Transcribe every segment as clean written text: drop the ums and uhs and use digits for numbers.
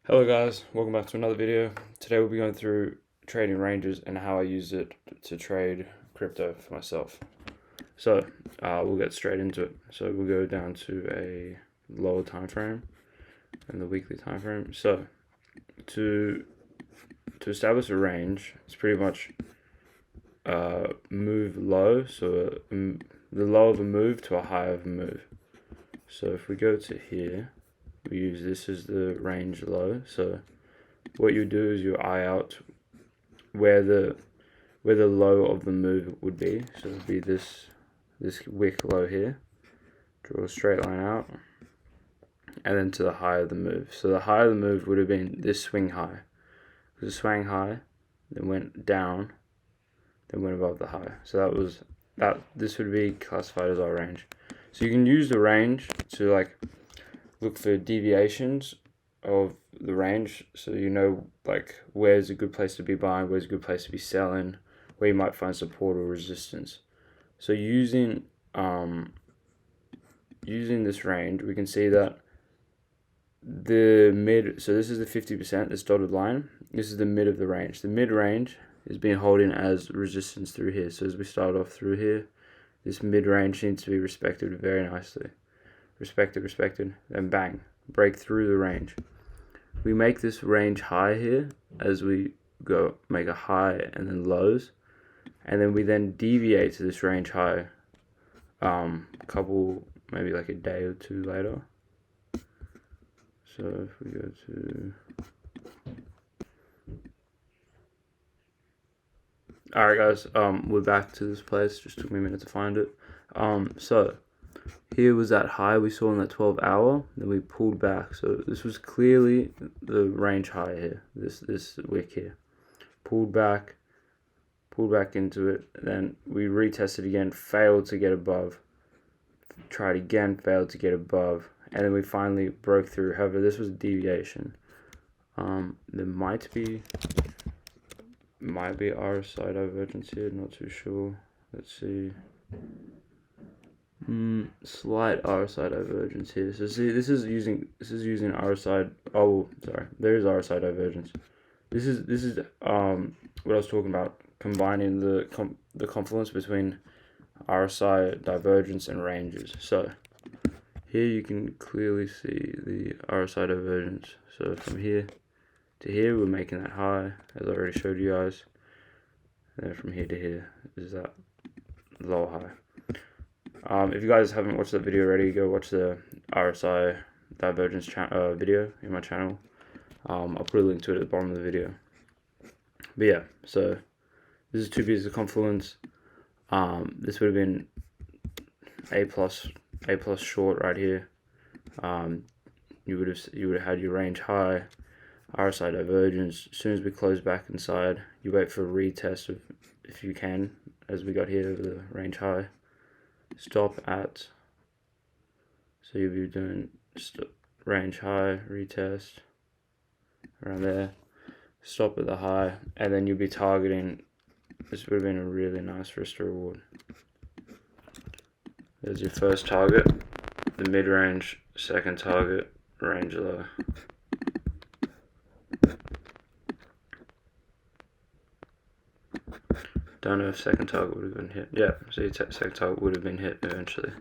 Hello guys, welcome back to another video. Today we'll be going through trading ranges and how I use it to trade crypto for myself. So we'll get straight into it. So we'll go down to a lower time frame and the weekly time frame. So to establish a range, it's pretty much move low, so the low of a move to a high of a move. So if we go to here, we use this as the range low. So what you do is you eye out where the low of the move would be. So it would be this wick low here. Draw a straight line out, and then to the high of the move. So the high of the move would have been this swing high. Because it swang high, then went down, then went above the high. So that was that. This would be classified as our range. So you can use the range to like look for deviations of the range, so you know like where's a good place to be buying, where's a good place to be selling, where you might find support or resistance. So using this range, we can see that the mid, so this is the 50%, this dotted line, this is the mid of the range. The mid range is being holding as resistance through here. So as we start off through here, this mid range needs to be respected very nicely. Respected, then bang, break through the range. We make this range high here as we go make a high and then lows, and then we then deviate to this range high couple, maybe like a day or two later. So if we go to, alright guys, we're back to this place. Just took me a minute to find it. So here was that high we saw in that 12-hour, then we pulled back. So this was clearly the range high here, this wick here. Pulled back into it, then we retested again, failed to get above, tried again, failed to get above, and then we finally broke through. However, this was a deviation. There might be RSI divergence here, not too sure. Let's see. Slight RSI divergence here. So see, this is using RSI. Oh, sorry, there is RSI divergence. This is what I was talking about, combining the confluence between RSI divergence and ranges. So here you can clearly see the RSI divergence. So from here to here, we're making that high, as I already showed you guys. And then from here to here is that lower high. If you guys haven't watched that video already, go watch the RSI divergence video in my channel. I'll put a link to it at the bottom of the video. But yeah, so this is two pieces of confluence. This would have been A plus short right here. You would have had your range high, RSI divergence. As soon as we close back inside, you wait for a retest if you can, as we got here over the range high. Stop at, so you'll be doing range high, retest around there, stop at the high, and then you'll be targeting. This would have been a really nice risk to reward. There's your first target, the mid range, second target, range low. Don't know if second target would have been hit. Yeah, see, second target would have been hit eventually.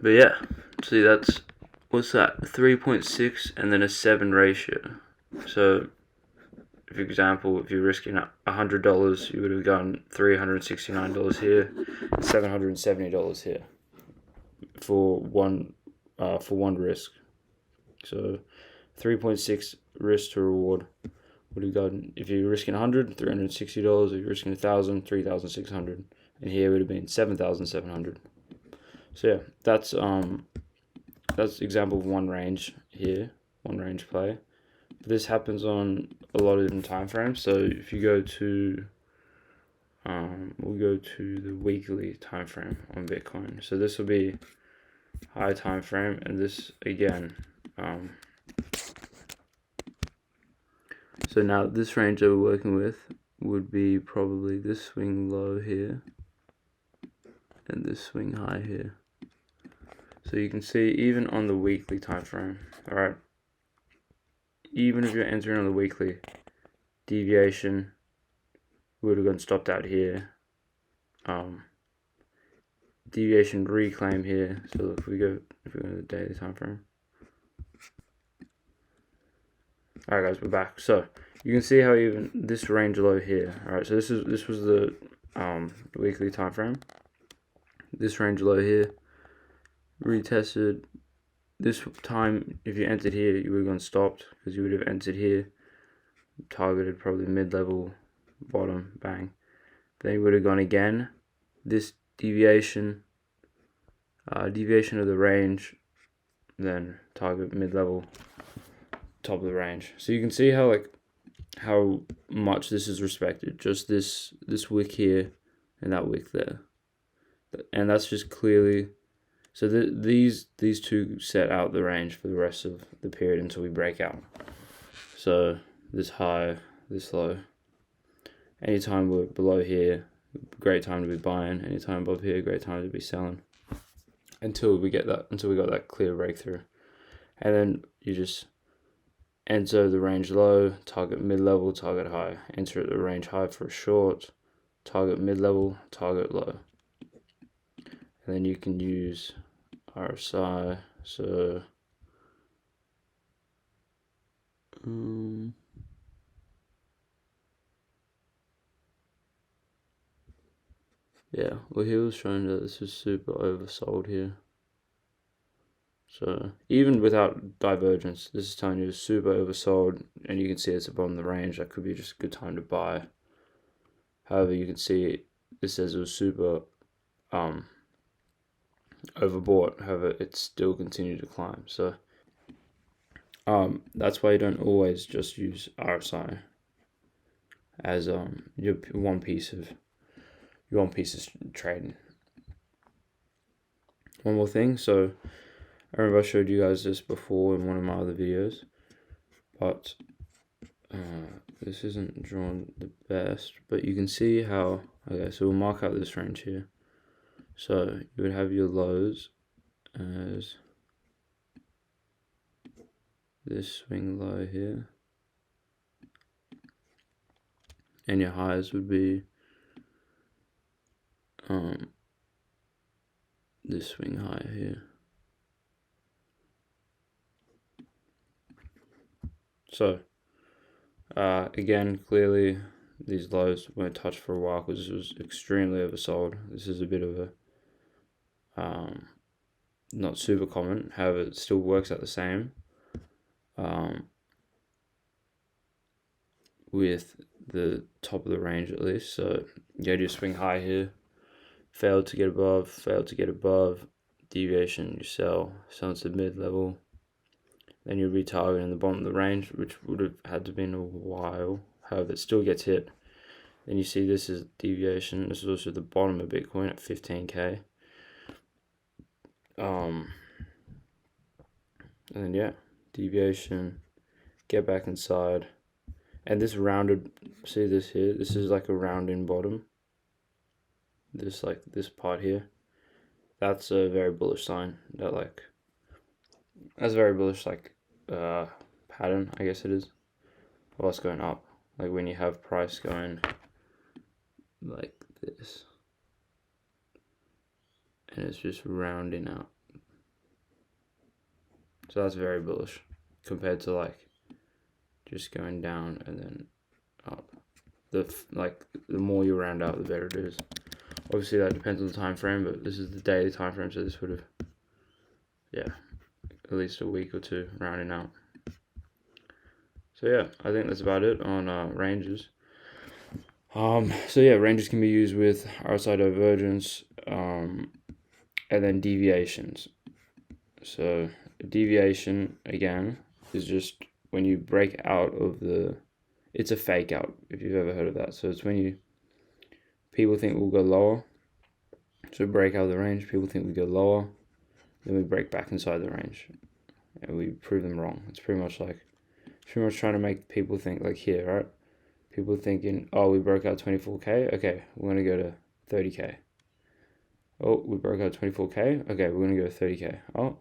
But yeah, see, that's, what's that? 3.6 and then a 7 ratio. So, for example, if you're risking $100, you would have gotten $369 here, $770 here for one risk. So, 3.6 risk to reward. Would have gotten, if you're risking $100, $360. If you're risking $1,000, $3,600, and here would have been $7,700. So yeah, that's example of one range here, one range play. But this happens on a lot of different time frames. So if you go to, we'll go to the weekly time frame on Bitcoin. So this will be high time frame, and this again. So now this range that we're working with would be probably this swing low here and this swing high here. So you can see even on the weekly time frame, alright, even if you're entering on the weekly, deviation would have gotten stopped out here. Deviation reclaim here. So look, if we go to the daily time frame. Alright guys, we're back. So you can see how even this range low here. Alright, so this was the weekly time frame. This range low here, retested. This time, if you entered here, you would have gone stopped because you would have entered here, targeted probably mid-level, bottom, bang. Then you would have gone again. This deviation of the range, then target mid-level, top of the range. So you can see how much this is respected. Just this wick here and that wick there, and that's just clearly. So these two set out the range for the rest of the period until we break out. So this high, this low. Anytime we're below here, great time to be buying. Anytime above here, great time to be selling. Until we got that clear breakthrough, and then you just enter the range low, target mid-level, target high. Enter at the range high for a short, target mid-level, target low. And then you can use RSI. So yeah, well, he was showing that this is super oversold here. So even without divergence, this is telling you it's super oversold, and you can see it's above the range. That could be just a good time to buy. However, you can see it says it was super overbought. However, it still continued to climb. So that's why you don't always just use RSI as your one piece of trading. One more thing. So I remember I showed you guys this before in one of my other videos, but this isn't drawn the best, but you can see how, okay, so we'll mark out this range here. So you would have your lows as this swing low here, and your highs would be this swing high here. So again, clearly these lows weren't touched for a while because this was extremely oversold. This is a bit of a not super common, however it still works out the same with the top of the range at least. So you had your swing high here, failed to get above, deviation, you sell into the mid-level, then you retarget in the bottom of the range, which would have had to been a while. However, it still gets hit. Then you see this is deviation. This is also the bottom of Bitcoin at 15K. And then yeah, deviation, get back inside, and this rounded. See this here? This is like a rounding bottom. This part here. That's a very bullish sign. That's a very bullish pattern, I guess it is. Well, it's going up. Like when you have price going like this, and it's just rounding out. So that's very bullish compared to just going down and then up. The more you round out, the better it is. Obviously that depends on the time frame, but this is the daily time frame, so this would have, yeah, at least a week or two rounding out. So yeah, I think that's about it on ranges. So yeah, ranges can be used with RSI divergence, and then deviations. So deviation again is just when you break out of it's a fake out, if you've ever heard of that. So it's when people think we'll go lower, so break out of the range, people think we go lower, then we break back inside the range, and we prove them wrong. It's pretty much trying to make people think like here, right? People thinking, oh, we broke out 24K, okay, we're gonna go to 30K. Oh, we broke out 24K, okay, we're gonna go to 30K. Oh,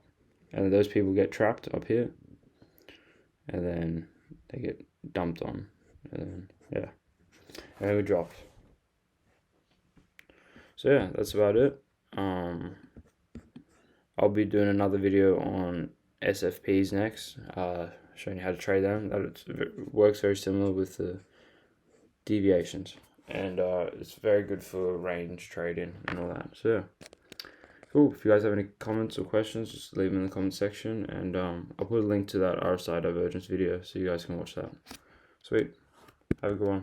and then those people get trapped up here, and then they get dumped on, and then, yeah, and we dropped. So yeah, that's about it. I'll be doing another video on SFPs next, showing you how to trade them. That works very similar with the deviations, and it's very good for range trading and all that. So yeah, cool. If you guys have any comments or questions, just leave them in the comment section, and I'll put a link to that RSI divergence video so you guys can watch that. Sweet. Have a good one.